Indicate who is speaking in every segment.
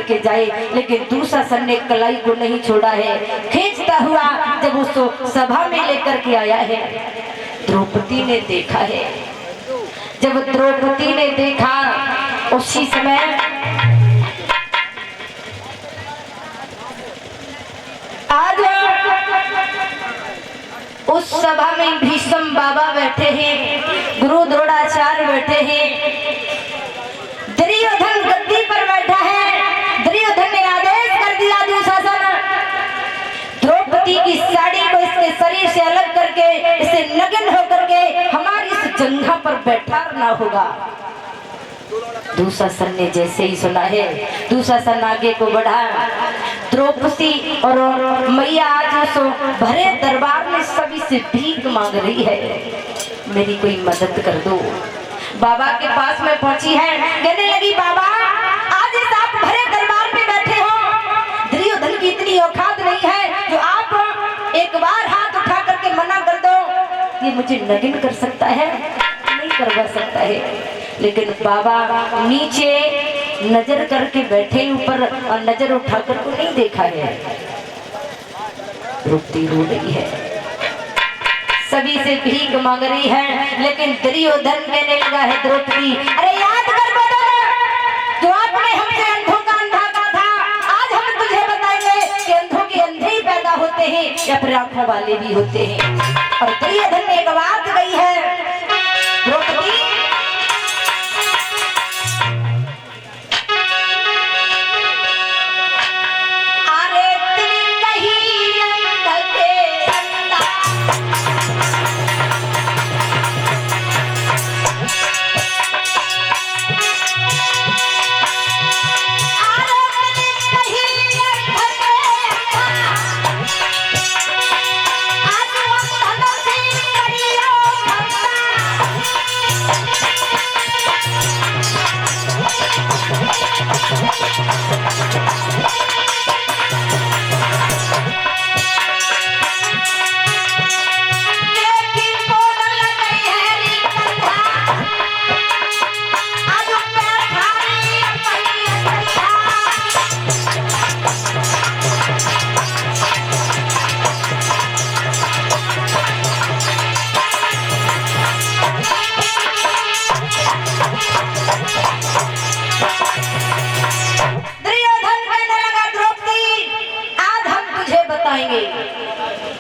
Speaker 1: के जाए, लेकिन दुशासन ने कलाई को नहीं छोड़ा है। खींचता हुआ जब उसको सभा में लेकर के आया है, द्रौपदी ने देखा है। जब द्रौपदी ने देखा उसी समय आज उस सभा में भीष्म बाबा बैठे हैं, गुरु द्रोणाचार्य बैठे हैं, दुर्योधन गद्दी पर बैठा है। दुर्योधन ने आदेश कर दिया दुशासन, द्रौपदी की साड़ी को इसके शरीर से अलग करके इसे नग्न होकर के हमारी इस जंघा पर बैठाना होगा। दुशासन ने जैसे ही सुना है, दुशासन आगे को बढ़ा। द्रौपदी और मैया आज उस भरे दरबार में सभी से भीख मांग रही है, मेरी कोई मदद कर दो। बाबा के पास में पहुंची है, कहने लगी बाबा आज इस आप भरे दरबार में बैठे हो, दुर्योधन की इतनी औकात नहीं है जो आप एक बार हाथ उठा करके मना कर दो। ये मुझे नग्न कर सकता है? नहीं करवा सकता है। लेकिन बाबा नीचे नजर करके बैठे, ऊपर और नजर उठाकर को नहीं देखा है। द्रौपदी रो रही है, सभी से भीख मांग रही है, लेकिन दुर्योधन कहने लगा है द्रौपदी अरे याद कर बेटा, जो आपने हमसे अंधों का अंधा कहा था, आज हम तुझे बताएंगे कि अंधों के अंधे ही पैदा होते हैं या फिर आंखों वाले भी होते हैं। और दुर्योधन ने एक बात कही है, द्रौपदी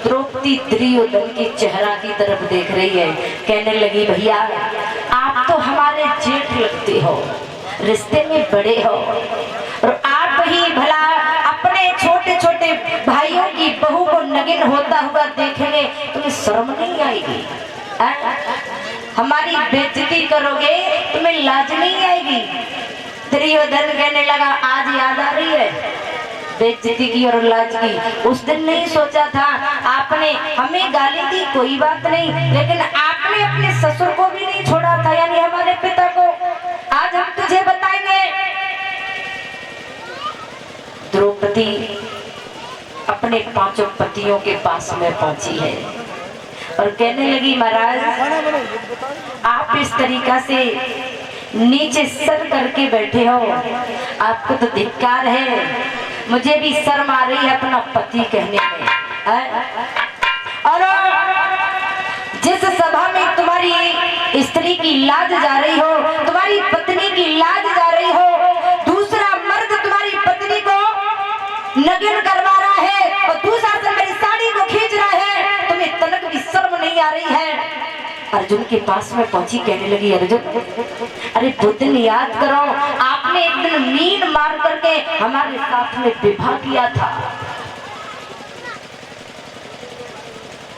Speaker 1: द्रौपदी दुर्योधन की चेहरा की तरफ देख रही है, कहने लगी भैया आप तो हमारे जेठ लगते हो, रिश्ते में बड़े हो, और आप ही भला अपने छोटे छोटे भाइयों की बहू को नग्न होता हुआ देखेंगे, तुम्हें शर्म नहीं आएगी? हमारी बेइज्जती करोगे, तुम्हें लाज नहीं आएगी? दुर्योधन कहने लगा आज याद आ रही है बेइज्जती की और लाज की। उस दिन नहीं सोचा था, आपने हमें गाली दी कोई बात नहीं, लेकिन आपने अपने ससुर को भी नहीं छोड़ा था, यानी हमारे पिता को। आज हम तुझे बताएंगे। द्रौपदी अपने पांचों पतियों के पास में पहुंची है और कहने लगी महाराज आप इस तरीका से नीचे सर करके बैठे हो, आपको तो धिक्कार है, मुझे भी शर्म आ रही है अपना पति कहने में। और जिस सभा में तुम्हारी स्त्री की लाज जा रही हो, तुम्हारी पत्नी की लाज जा रही हो, दूसरा मर्द तुम्हारी पत्नी को नग्न करवा रहा है और दूसरा से मेरी साड़ी को खींच रहा है, तुम्हें तनक भी शर्म नहीं आ रही है। अर्जुन के पास में पहुंची, कहने लगी अर्जुन अरे बुद्ध याद करो, आपने एक दिन मीन मार करके हमारे साथ में विवाह किया था,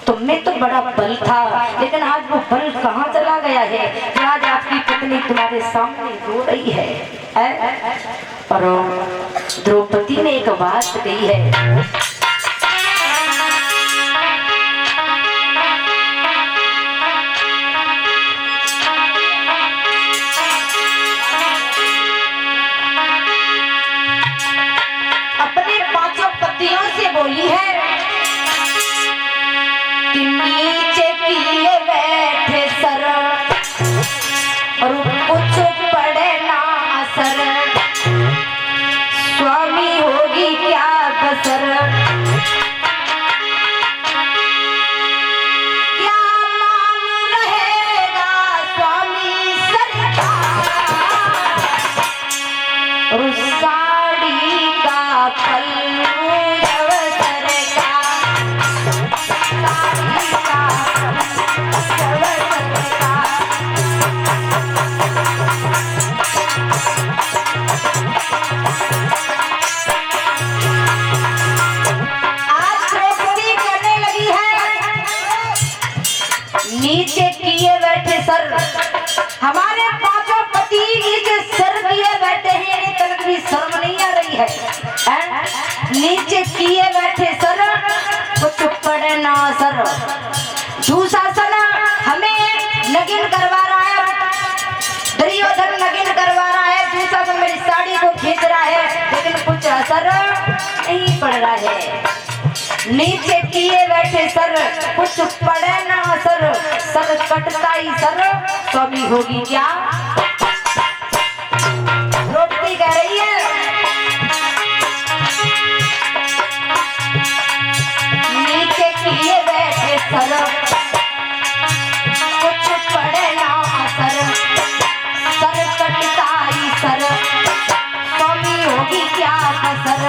Speaker 1: तुमने तो बड़ा बल था, लेकिन आज वो बल कहाँ चला गया है कि आज आपकी पत्नी तुम्हारे सामने रो रही है। और द्रौपदी ने एक बात कही है, बोली है कि नीचे किए बैठे सर और कुछ पड़े ना असर, स्वामी होगी क्या कसर, क्या मान रहेगा स्वामी सरकार, और साड़ी का पल्लू अवसर का, साड़ी का अवसर का। नीचे किए बैठे सर, हमारे पांचों पति नीचे सर किए बैठे हैं, ये तक भी शर्म नहीं आ रही है? नीचे किए बैठे सर, कुछ पड़े ना सर। दुशासन हमें नगिन करवा रहा है, दुर्योधन नगिन करवा रहा है, दुशासन मेरी साड़ी को खींच रहा है, लेकिन कुछ असर नहीं पड़ रहा है। नीचे किए बैठे सर, कुछ पड़े ना सर, सर कटता ही सर, स्वामी होगी क्या? रोटी कह रही है नीचे किए बैठे सर, कुछ पड़े ना सर, सर कटता ही सर, स्वामी होगी क्या कसर,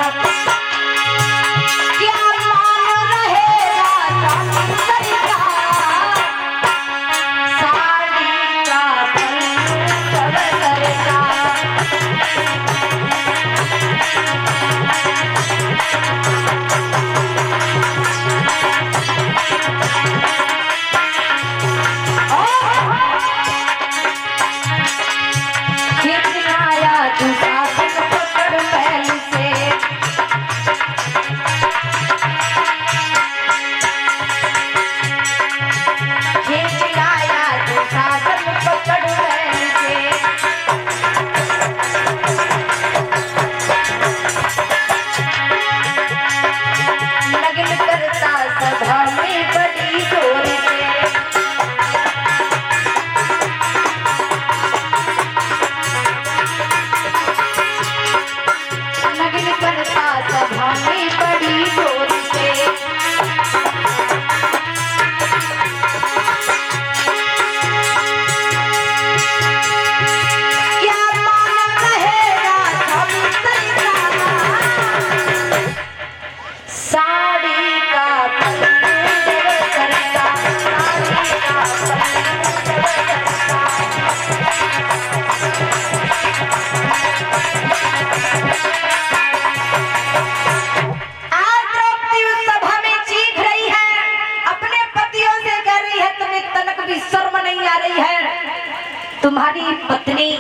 Speaker 1: तुम्हारी पत्नी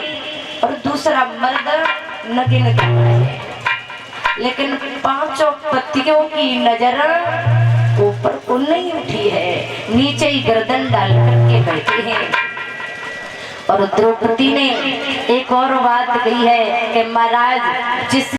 Speaker 1: और दूसरा मर्द नगिन कर रहे हैं, लेकिन पांचों पतियों की नजर ऊपर को नहीं उठी है, नीचे ही गर्दन डाल करके बैठे हैं। और द्रौपदी ने एक और बात कही है कि महाराज जिस